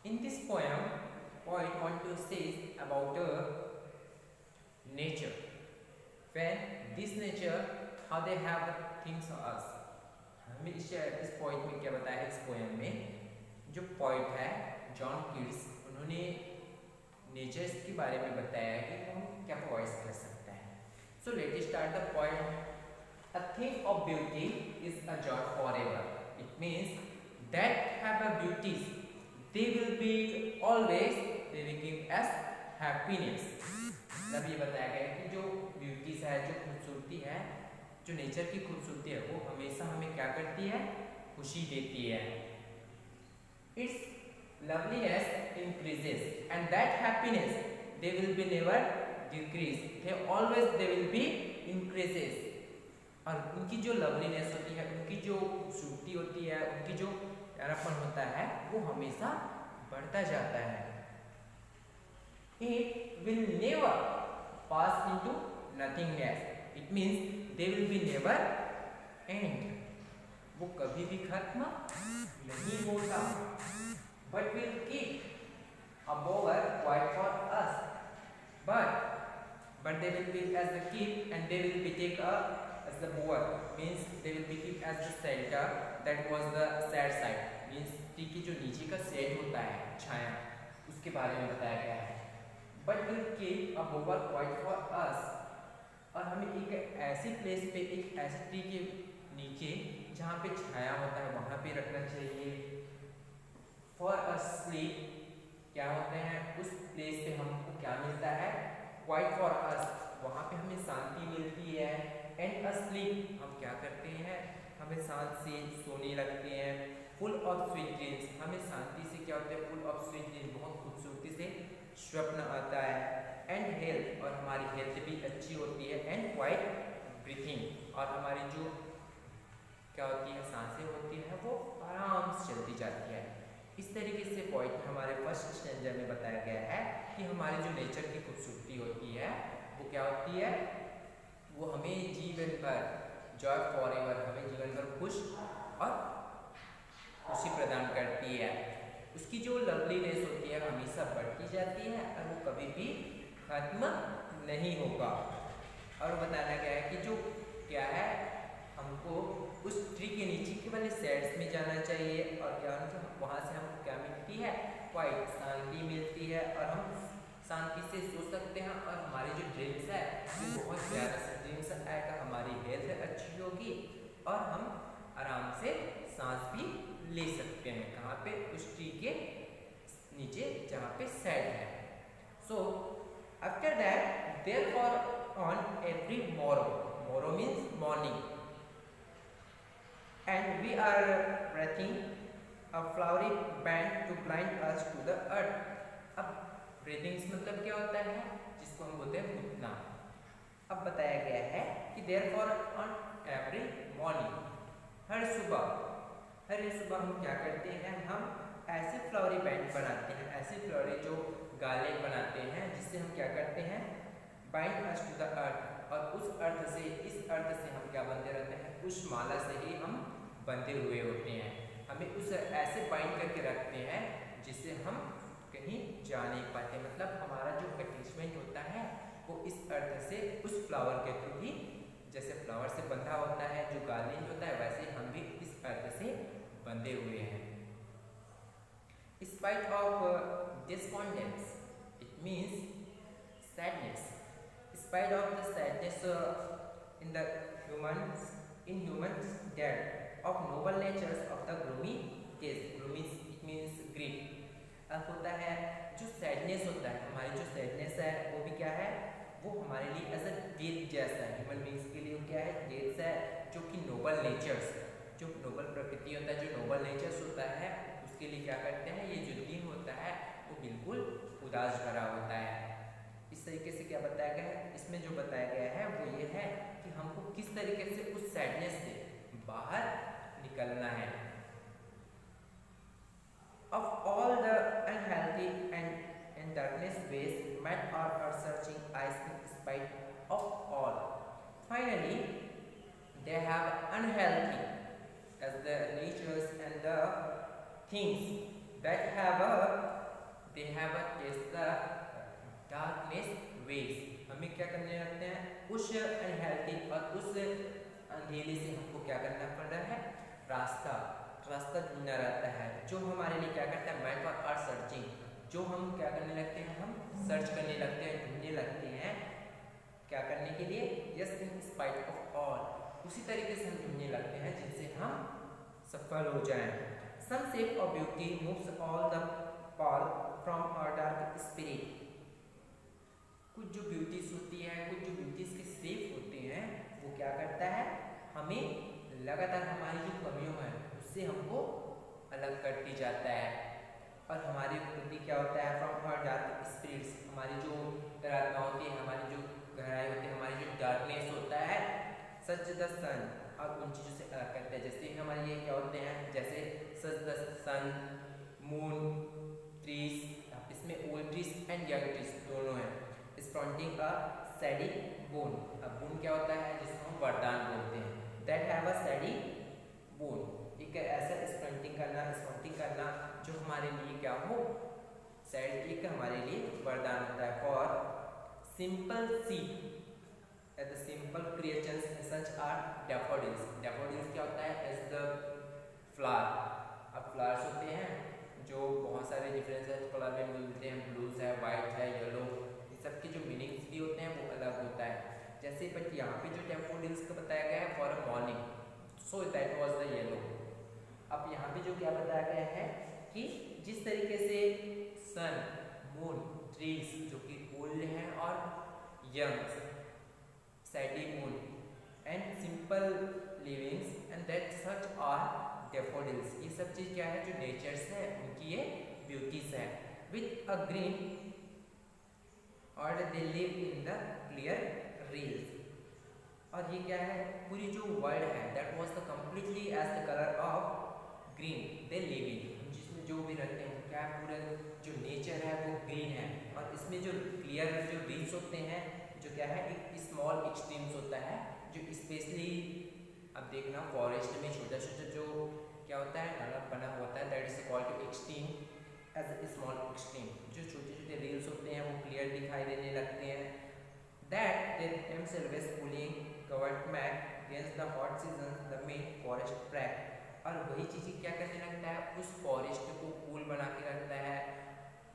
In this poem, poet want to say about nature. When this nature, how they have things on us. हमें इस poet में क्या बताया है, इस पोएम में जो पोइट है जॉन कीट्स, उन्होंने नेचर्स के बारे में बताया है कि हम क्या प्रोवाइड कर सकते हैं. So let start the poem. A thing of beauty is a joy forever. It means that have a beauties, they will be always, they will give us happiness. मतलब ये बताया गया है कि जो ब्यूटीज है, जो खूबसूरती है, जो नेचर की खूबसूरती है, वो हमेशा हमें क्या करती है, खुशी देती है. Its loveliness increases and that happiness they will be never decrease. They will be increases. और उनकी जो लवलीनेस होती है, उनकी जो खूबसूरती होती है, उनकी जो प्यारापन होता है, वो हमेशा बढ़ता जाता है. It will never pass into nothingness. It means they will be never end. वो कभी भी खत्म नहीं होता. But will keep above quiet for us. But they will be as the keep and they will be take up as the bower, means they will be keep as the center. That was the sad side, means tree की जो नीचे का set होता है, छाया, उसके बारे में बताया गया है. But will keep a bower quiet for us. और हमें एक ऐसी प्लेस पे, एक ऐसे ट्री के नीचे जहाँ पे छाया होता है, वहाँ पे रखना चाहिए. For a sleep, क्या होते हैं उस प्लेस पे हमको क्या मिलता है, quiet for us, वहाँ पे हमें शांति मिलती है. एंड asleep, हम क्या करते हैं, हमें शांत से सोने लगते हैं. फुल ऑफ स्वीट ड्रीम्स, हमें शांति से क्या होता है, फुल ऑफ स्वीट ड्रीम्स, बहुत खूबसूरती से स्वप्न आता है. एंड हेल्थ, और हमारी हेल्थ भी अच्छी होती है. एंड क्वाइट ब्रीथिंग, और हमारी जो क्या होती है, सांसें होती है, वो आराम से चलती जाती है. इस तरीके से पॉइंट हमारे फर्स्ट स्टैंजा में बताया गया है कि हमारी जो नेचर की खूबसूरती होती है, वो क्या होती है, वो हमें जीवन भर जॉय फॉरएवर, हमें जीवन भर खुश और खुशी प्रदान करती है. उसकी जो लवलीनेस होती है हमेशा बढ़ती जाती है और वो कभी भी खत्म नहीं होगा. और बताया गया है कि जो क्या है, हमको उस ट्री के नीचे के वाले साइड्स में जाना चाहिए. और क्या वहाँ से हमको क्या मिलती है, क्वाइट शांति मिलती है, और हम शांति से सो सकते हैं. और हमारी जो ड्रीम्स है वो बहुत प्यारा सा ड्रीम्स आएगा, हमारी हेल्थ अच्छी होगी और हम आराम से सांस भी ले सकते हैं. कहाँ पे, उस ट्री के नीचे जहाँ पे साइड है. So after that therefore on every मोरो means morning, and we are breathing a flowery band to blind us to the earth. अब breathing मतलब क्या होता है, जिसको हम बोलते हैं घुटना. अब बताया गया है कि therefore on every morning, हर सुबह हम क्या करते हैं, हम ऐसे फ्लावरी बैंड बनाते हैं, ऐसे फ्लावरी जो गाले बनाते हैं, जिससे हम क्या करते हैं, bind us to the earth. और उस अर्थ से, इस अर्थ से हम क्या बंधे रहते हैं, उस माला से ही हम बंधे हुए होते हैं. हमें उस ऐसे बाइंड करके रखते हैं जिससे हम कहीं जा नहीं पाते. मतलब हमारा जो अटैचमेंट होता है वो इस अर्थ से, उस फ्लावर के थ्रू ही, जैसे फ्लावर से बंधा होता है, जो गार्लेंड होता है, वैसे हम भी इस अर्थ से बंधे हुए हैं. Spite of despondence, it means sadness. Spite of the sadness in the humans dead of noble natures of the gloomy days. Gloomy it means grief. अब होता है जो सैडनेस होता है, हमारी जो सैडनेस है वो भी क्या है, वो हमारे लिए एज अ डेथ जैसा है. ह्यूमन बींग्स के लिए क्या है, डेथ है, जो कि नोबल नेचर्स, जो नोबल प्रकृति होता है, जो नोबल नेचर्स होता है, उसके लिए क्या करते हैं, ये जो दिन होता है वो बिल्कुल उदास भरा होता है. इस तरीके से क्या बताया गया है, इसमें जो बताया गया है वो ये है कि हमको किस तरीके से उस सैडनेस से बाहर निकलना है. Of all the unhealthy and darkness ways men are searching eyes in spite of all. Finally, they have unhealthy as the natures and the things that they have a taste the darkness ways. हमें क्या करने लगते हैं, उस unhealthy और उस अंधेरे से हमको क्या करना पड़ रहा है, रास्ता ढूंढना रहता है, जो हमारे लिए क्या करता है, माइंड फॉर आर सर्चिंग, जो हम क्या करने लगते हैं, हम सर्च करने लगते हैं, ढूंढने लगते हैं, क्या करने के लिए, yes in spite of all, उसी तरीके से हम ढूंढने लगते हैं जिनसे हम सफल हो जाएं. Some shape of beauty moves all the pall from our dark spirit. कुछ जो ब्यूटीज होती है, कुछ जो ब्यूटीज के शेप होते हैं, वो क्या करता है, हमें लगातार हमारी जो कमियों हैं उससे हमको अलग करती जाता है, और हमारे प्रति क्या होता है, फ्रॉम आवर डार्क स्पिरिट्स, हमारी जो अंतरात्मा होती है, हमारी जो गहराई होती है, हमारी जो डार्कनेस होता है, सच द सन, और उन चीज़ों से अलग करते हैं. जैसे हमारे लिए क्या होते हैं, जैसे such the sun, moon, trees, इसमें old trees and young trees दोनों हैं. Sprouting a shady boon. अब बोन क्या होता है, जिसको हम वरदान बोलते हैं, that have a shady boon. एक ऐसा स्फ्रंटिंग करना जो हमारे लिए क्या हो, सैड, एक हमारे लिए वरदान होता है. For simple see as the simple creatures such are daffodils. Daffodils क्या होता है, एज द फ्लावर. अब फ्लावर्स होते हैं जो बहुत सारे डिफरेंस कलर में मिलते हैं, ब्लूज है, वाइट है, येलो, सबके जो मीनिंग्स भी होते हैं वो अलग होता है. जैसे बट यहाँ पे जो डैफोडिल्स का बताया गया है, for a morning, so that was the yellow. अब यहाँ पे जो क्या बताया गया है कि जिस तरीके से सन, मून, ट्रीज जो कि ओल्ड हैं और young, shady moon and simple livings and that such are daffodils, ये सब चीज़ क्या है, जो नेचर्स है उनकी ये ब्यूटीज है. विथ अ ग्रीन और they live in the clear rills. और ये क्या है, पूरी जो वर्ल्ड है, that was the completely as the colour of green they live in, जिसमें जो भी रहते हैं क्या है, पूरा जो नेचर है वो ग्रीन है. और इसमें जो क्लियर जो रील्स होते हैं, जो क्या है, एक स्मॉल एक्सट्रीम्स होता है, जो स्पेशली अब देखना फॉरेस्ट में छोटा छोटा जो क्या होता है, नाला बना होता है, that is called to extreme as a small extreme. जो छोटे छोटे रील्स होते हैं वो क्लियर दिखाई देने लगते हैं. That they themselves pulling covered back against the hot seasons the main forest track. और वही चीज़ क्या करने लगता है, उस फॉरेस्ट को कूल बना के रखता है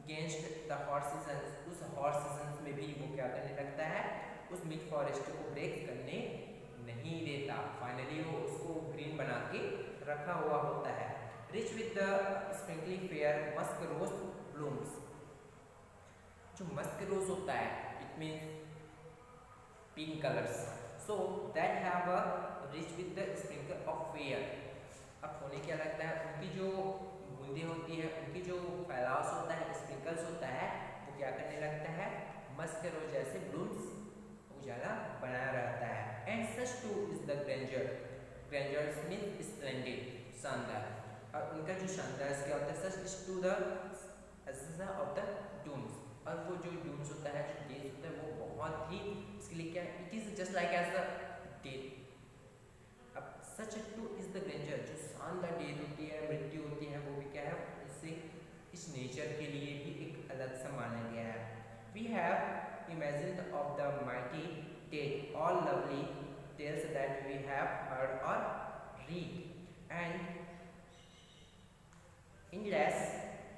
against the hot seasons. उस हॉट सीजन में भी वो क्या करने लगता है, उस मिड फॉरेस्ट को ब्रेक करने नहीं देता. फाइनली वो उसको ग्रीन बना के रखा हुआ होता है. Rich with the sprinkly fair musk rose blooms. जो मस्क रोज होता है, it means pink colours, so that have a rich with the sprinkle of fair. अब होने क्या लगता है, उनकी जो बूंदें होती है, उनकी जो फैलाव होता है, स्प्रिंकल्स होता है, वो क्या करने लगता है, मस्क रोज जैसे ब्लूम्स उजाला बनाया रहता है. And such too is the grandeur. Grandeur means splendid, शानदार. और उनका जो शानदार क्या होता है, such is too the of the dooms. और वो जो डूम्स होता है, जो डेज होता है, वो बहुत ही इसके लिए क्या है, it is just like as the death. अब such too is the grandeur, जो शानदार डेथ होती है, मृत्यु होती है, वो भी क्या है, इससे इस नेचर के लिए भी एक अलग सा माना गया है. We have imagined of the mighty dead all lovely tales that we have heard or read. And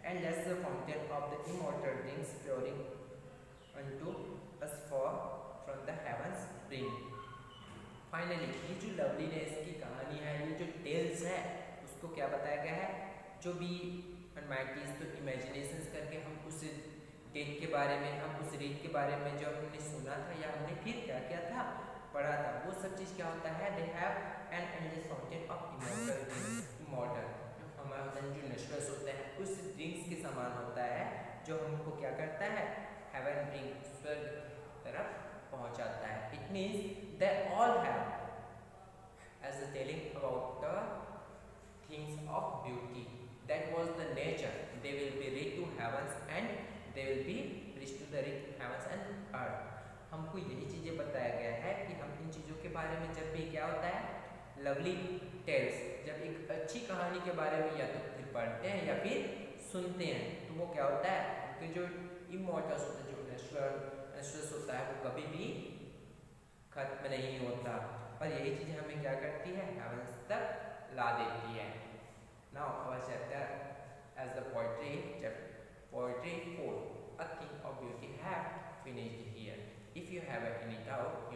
endless the fountain of the immortal things pouring unto us from the heavens bring. Finally, ये जो loveliness की कहानी है, ये जो tales है, उसको क्या बताया गया है, जो भी अनमाइटीज तो इमेजिनेशंस करके हम उस डेट के बारे में, हम उस रीड के बारे में जो हमने सुना था या हमने फिर क्या किया था, पढ़ा था, वो सब चीज़ क्या होता है, they have an endless fountain of immortal things. immortal हमारा जो नेचुरल्स होते हैं उस ड्रिंक्स के समान होता है, जो हमको क्या करता है, हेवन ड्रिंक, स्वर्ग तरफ पहुंचाता है. It means they all have as a telling about the things of beauty. That was the nature. They will be reach to heavens and they will be reach to the rich heavens and earth. हमको यही चीज़ें बताया गया है कि हम इन चीज़ों के बारे में जब भी क्या होता है, लवली टेल्स, जब एक अच्छी कहानी के बारे में या तो फिर पढ़ते हैं या फिर सुनते हैं तो वो क्या होता है, उनके जो इमोर्टल्स होते हैं, जो नेचुरल होता है वो कभी भी खत्म नहीं होता। और यही चीज़ हमें क्या करती है, हेवंस तक ला देती है। Now our chapter as the poetry, poetry 4, A Thing of Beauty have finished here. If you have any doubt,